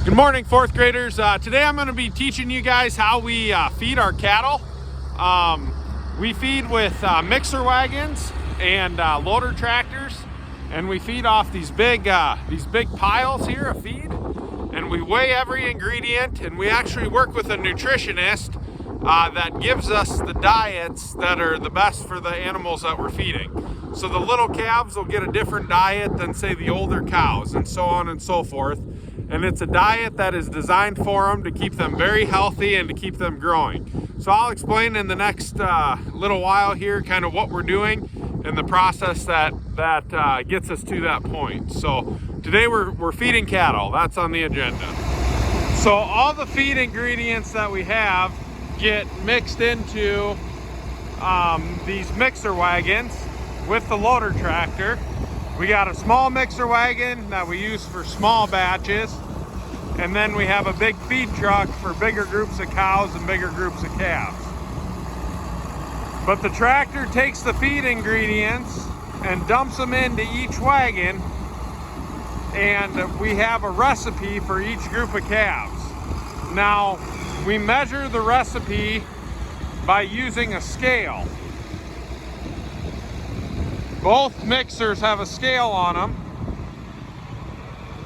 Good morning, fourth graders. Today I'm going to be teaching you guys how we feed our cattle. We feed with mixer wagons and loader tractors, and we feed off these big piles here of feed, and we weigh every ingredient, and we actually work with a nutritionist that gives us the diets that are the best for the animals that we're feeding. So the little calves will get a different diet than, say, the older cows, and so on and so forth. And it's a diet that is designed for them to keep them very healthy and to keep them growing. So I'll explain in the next little while here kind of what we're doing and the process that gets us to that point. So today we're feeding cattle. That's on the agenda. So all the feed ingredients that we have get mixed into these mixer wagons with the loader tractor. We got a small mixer wagon that we use for small batches, and then we have a big feed truck for bigger groups of cows and bigger groups of calves. But the tractor takes the feed ingredients and dumps them into each wagon, and we have a recipe for each group of calves. Now, we measure the recipe by using a scale. Both mixers have a scale on them,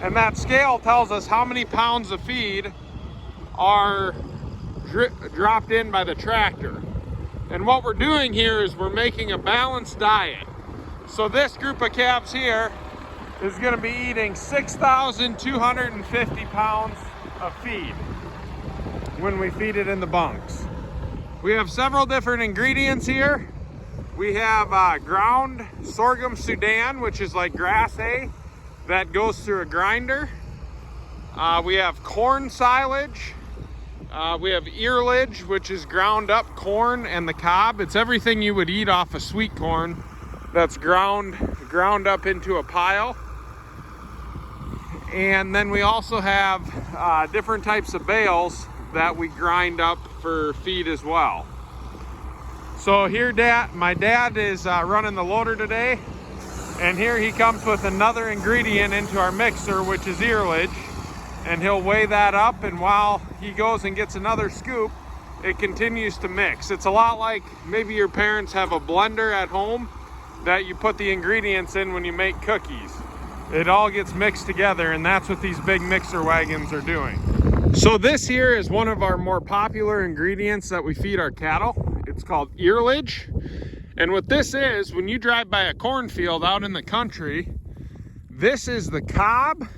and that scale tells us how many pounds of feed are dropped in by the tractor. And what we're doing here is we're making a balanced diet. So this group of calves here is going to be eating 6,250 pounds of feed when we feed it in the bunks. We have several different ingredients here. We have ground sorghum Sudan, which is like grass hay that goes through a grinder. We have corn silage. We have earlage, which is ground up corn and the cob. It's everything you would eat off of sweet corn that's ground up into a pile. And then we also have different types of bales that we grind up for feed as well. So here my dad is running the loader today, and here he comes with another ingredient into our mixer, which is earlage, and he'll weigh that up, and while he goes and gets another scoop, it continues to mix. It's a lot like maybe your parents have a blender at home that you put the ingredients in when you make cookies. It all gets mixed together, and that's what these big mixer wagons are doing. So this here is one of our more popular ingredients that we feed our cattle. It's called earlage. And what this is, when you drive by a cornfield out in the country, this is the cob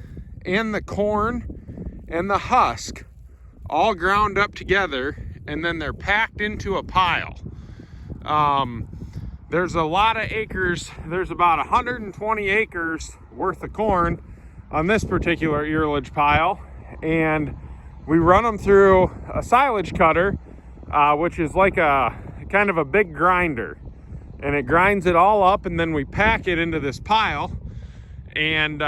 and the corn and the husk all ground up together, and then they're packed into a pile. There's a lot of acres. There's about 120 acres worth of corn on this particular earlage pile, and we run them through a silage cutter, which is like a kind of a big grinder, and it grinds it all up, and then we pack it into this pile, and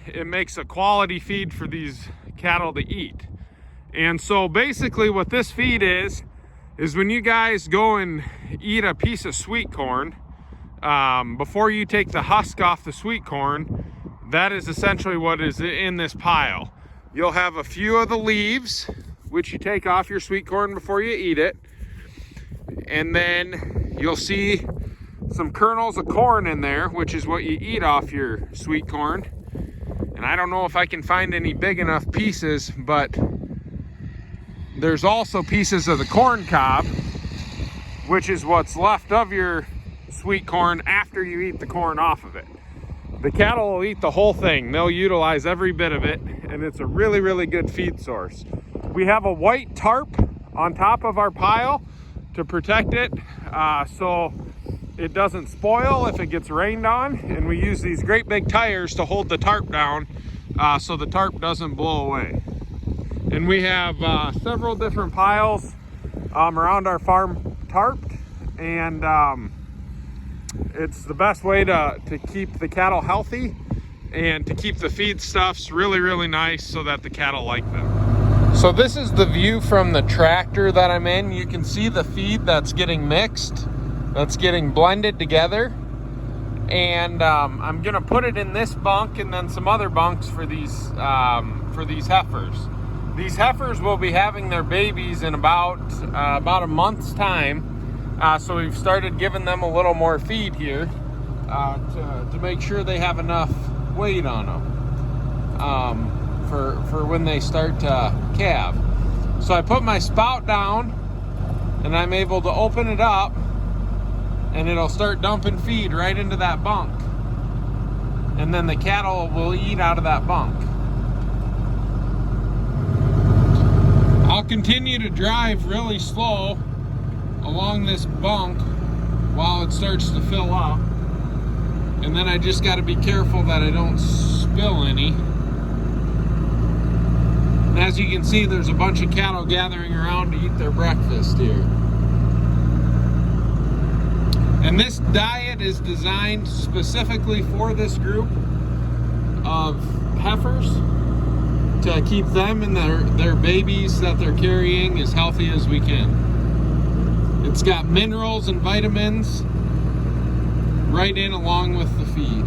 it makes a quality feed for these cattle to eat. And so basically what this feed is when you guys go and eat a piece of sweet corn, before you take the husk off the sweet corn, that is essentially what is in this pile. You'll have a few of the leaves, which you take off your sweet corn before you eat it. And then you'll see some kernels of corn in there, which is what you eat off your sweet corn. And I don't know if I can find any big enough pieces, but there's also pieces of the corn cob, which is what's left of your sweet corn after you eat the corn off of it. The cattle will eat the whole thing. They'll utilize every bit of it, and it's a really, really good feed source. We have a white tarp on top of our pile to protect it so it doesn't spoil if it gets rained on, and we use these great big tires to hold the tarp down so the tarp doesn't blow away. And we have several different piles around our farm tarped, and it's the best way to keep the cattle healthy and to keep the feedstuffs really, really nice so that the cattle like them. So this is the view from the tractor that I'm in. You can see the feed that's getting mixed, that's getting blended together. And I'm gonna put it in this bunk and then some other bunks for these heifers. These heifers will be having their babies in about a month's time. So we've started giving them a little more feed here to make sure they have enough weight on them for when they start to calve. So I put my spout down and I'm able to open it up and it'll start dumping feed right into that bunk. And then the cattle will eat out of that bunk. I'll continue to drive really slow along this bunk while it starts to fill up. And then I just got to be careful that I don't spill any. And as you can see, there's a bunch of cattle gathering around to eat their breakfast here. And this diet is designed specifically for this group of heifers to keep them and their babies that they're carrying as healthy as we can. It's got minerals and vitamins right in along with the feed.